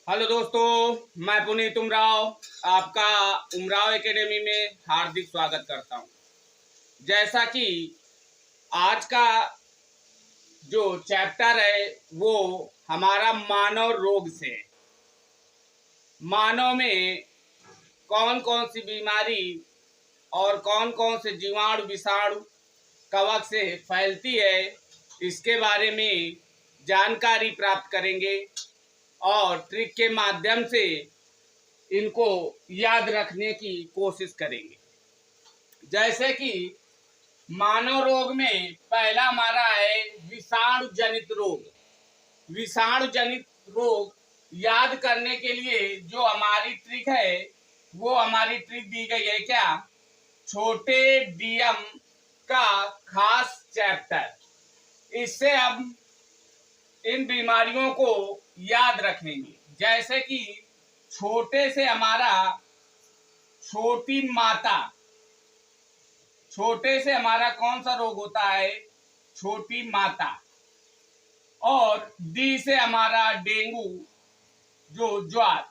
Hello दोस्तों, मैं पुनीत उमराव आपका उमराव एकेडमी में हार्दिक स्वागत करता हूं। जैसा कि आज का जो चैप्टर है वो हमारा मानव रोग से, मानव में कौन कौन सी बीमारी और कौन कौन से जीवाणु विषाणु कवक से फैलती है, इसके बारे में जानकारी प्राप्त करेंगे और ट्रिक के माध्यम से इनको याद रखने की कोशिश करेंगे। जैसे कि मानव रोग में पहला हमारा है विषाणु जनित रोग। विषाणु जनित रोग याद करने के लिए जो हमारी ट्रिक है वो हमारी ट्रिक दी गई है क्या, छोटे डीएम का खास चैप्टर। इससे हम इन बीमारियों को याद रखेंगे। जैसे कि छोटे से हमारा छोटी माता, छोटे से हमारा कौन सा रोग होता है, छोटी माता। और डी से हमारा डेंगू, जो ज्वार,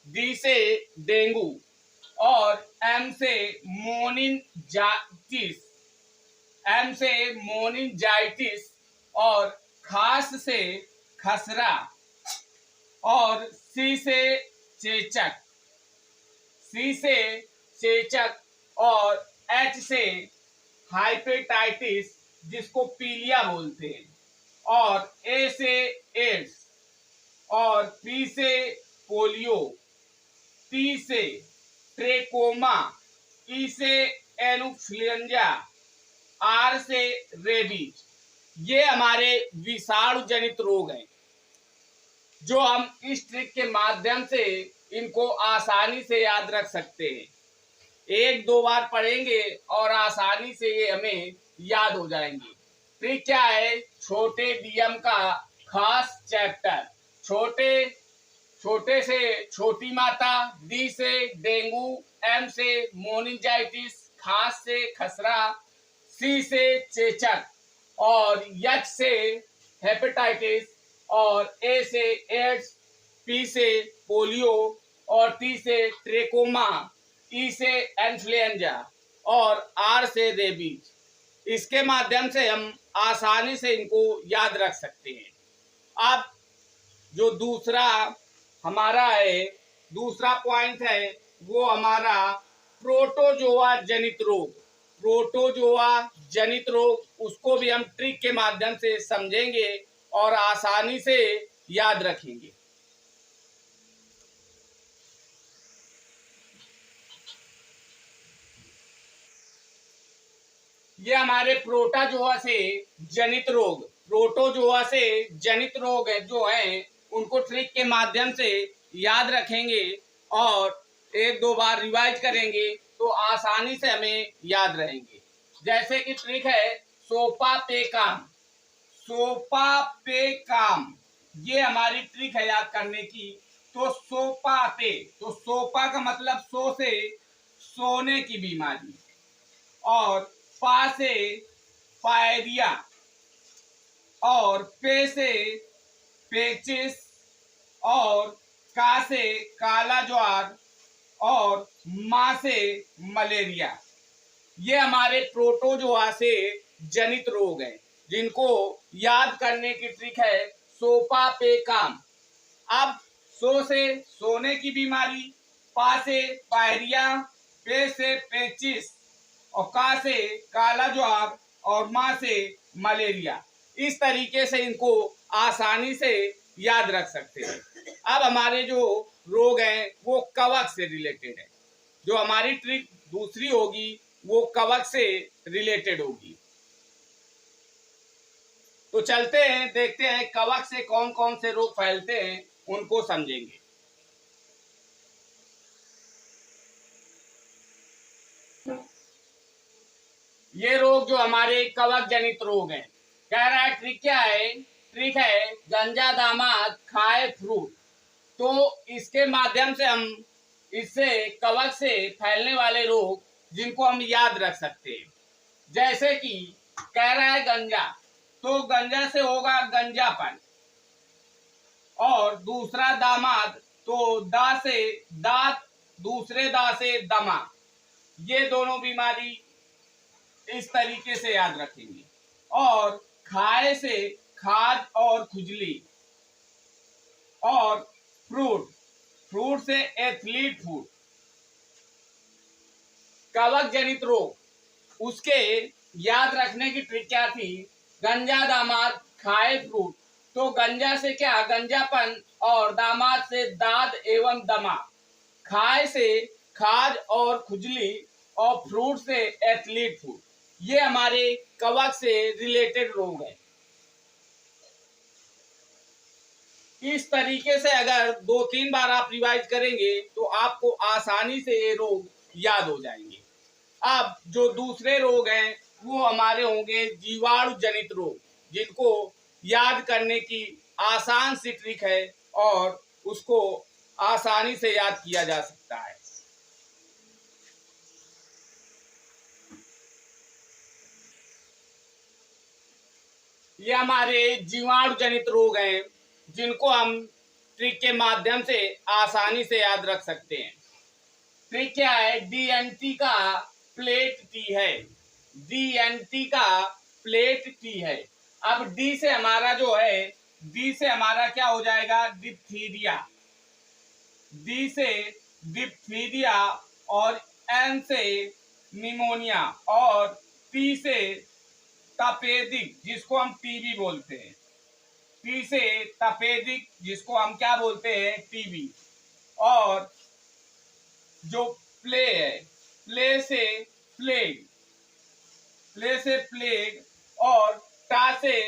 डी से डेंगू। और एम से मोनिनजाइटिस, एम से मोनिनजाइटिस। और खास से खसरा। और सी से चेचक, सी से चेचक। और एच से हाइपेटाइटिस जिसको पीलिया बोलते हैं। और ए से एड्स। और पी से पोलियो, टी से ट्रेकोमा, ई से एनुफ्लुएंजा, आर से रेबीज। ये हमारे विषाणु जनित रोग हैं जो हम इस ट्रिक के माध्यम से इनको आसानी से याद रख सकते हैं। एक दो बार पढ़ेंगे और आसानी से ये हमें याद हो जाएंगे। ट्रिक क्या है, छोटे डीएम का खास चैप्टर। छोटे से छोटी माता, डी से डेंगू, एम से मोनिंजाइटिस, खास से खसरा, सी से चेचक। और एच से हेपेटाइटिस। और ए से एड्स, पी से पोलियो। और टी से ट्रेकोमा, ई से इन्फ्लुएंजा। और आर से रेबीज। इसके माध्यम से हम आसानी से इनको याद रख सकते हैं। अब जो दूसरा हमारा है, दूसरा पॉइंट है वो हमारा प्रोटोजोआ जनित रोग। प्रोटोजोआ जनित रोग, उसको भी हम ट्रिक के माध्यम से समझेंगे और आसानी से याद रखेंगे। ये हमारे प्रोटोजोआ से जनित रोग, प्रोटोजोआ से जनित रोग है जो हैं उनको ट्रिक के माध्यम से याद रखेंगे और एक दो बार रिवाइज करेंगे तो आसानी से हमें याद रहेंगे। जैसे कि ट्रिक है सोपा पे काम। सोपा पे काम, ये हमारी ट्रिक है याद करने की। तो सोपा पे, तो सोपा का मतलब सो से सोने की बीमारी। और पा से पायरिया। और पे से पेचिस। और का से काला ज्वार। और मा से मलेरिया। ये हमारे प्रोटोजोआ से जनित रोग हैं जिनको याद करने की ट्रिक है सोपा पे काम। अब सो से सोने की बीमारी, पा से पायरिया, पे से पेचिस, और का से काला ज्वार, और मा से मलेरिया। इस तरीके से इनको आसानी से याद रख सकते हैं। अब हमारे जो रोग हैं वो कवक से रिलेटेड है। जो हमारी ट्रिक दूसरी होगी वो कवक से रिलेटेड होगी। तो चलते हैं, देखते हैं कवक से कौन कौन से रोग फैलते हैं, उनको समझेंगे। ये रोग जो हमारे कवक जनित रोग हैं, कह रहा है ट्रिक क्या है, ट्रिक है गंजा दामाद खाए फ्रूट। तो इसके माध्यम से हम इससे कवक से फैलने वाले रोग जिनको हम याद रख सकते हैं। जैसे कि कह रहा है गंजा, तो गंजा से होगा गंजापन। और दूसरा दामाद तो दा से दांत, दूसरे दा से दमा, ये दोनों बीमारी इस तरीके से याद रखेंगे। और खाए से खाज और खुजली, और फ्रूट, फ्रूट से एथलीट फूड। कवक जनित रोग, उसके याद रखने की ट्रिक क्या थी? गंजा दामाद खाए फ्रूट, तो गंजा से क्या? गंजापन, और दामाद से दाद एवं दमा, खाए से खाज और खुजली, और फ्रूट से एथलीट फूड। ये हमारे कवक से रिलेटेड रोग है। इस तरीके से अगर 2-3 बार आप रिवाइज करेंगे तो आपको आसानी से ये रोग याद हो जाएंगे। अब जो दूसरे रोग हैं वो हमारे होंगे जीवाणु जनित रोग, जिनको याद करने की आसान सी ट्रिक है और उसको आसानी से याद किया जा सकता है। ये हमारे जीवाणु जनित रोग हैं जिनको हम ट्रिक के माध्यम से आसानी से याद रख सकते हैं। ट्रिक क्या है? DNT का प्लेट टी है, DNT का प्लेट टी है। अब डी से हमारा जो है, डी से हमारा क्या हो जाएगा? डिप्थीरिया, डी से डिप्थीरिया, और एन से निमोनिया, और टी से तपेदिक, जिसको हम टीबी बोलते हैं, टी से तपेदिक, जिसको हम क्या बोलते हैं? टीबी। और जो प्ले है, प्ले से प्लेग, प्ले से प्लेग, और टा से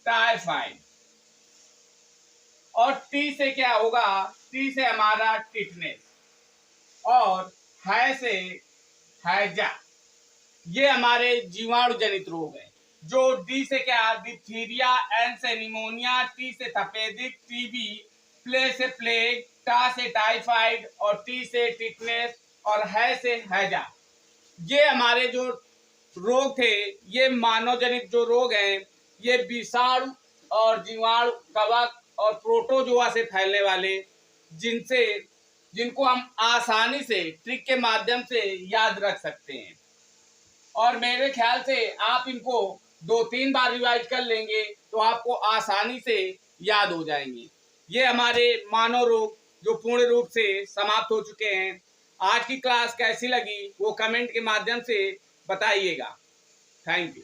टाइफाइड, और टी से क्या होगा? टी से हमारा टिटनेस, और है से हैजा। ये हमारे जीवाणु जनित रोग है। जो डी से क्या? डिप्थीरिया, एन से निमोनिया, टी से तपेदिक, टीबी, प्ले से प्लेग, टा से टाइफाइड, और टी से टिटनेस, और है से हैजा। ये हमारे जो रोग थे, ये मानव जनित जो रोग हैं, ये विषाणु और जीवाणु, कवक और प्रोटोजोआ से फैलने वाले, जिनको हम आसानी से ट्रिक के माध्यम से याद रख सकते हैं। और मेरे ख्याल से आप इनको 2-3 बार रिवाइज कर लेंगे तो आपको आसानी से याद हो जाएंगे। ये हमारे मानव रोग जो पूर्ण रूप से समाप्त हो चुके हैं। आज की क्लास कैसी लगी वो कमेंट के माध्यम से बताइएगा। Thank you.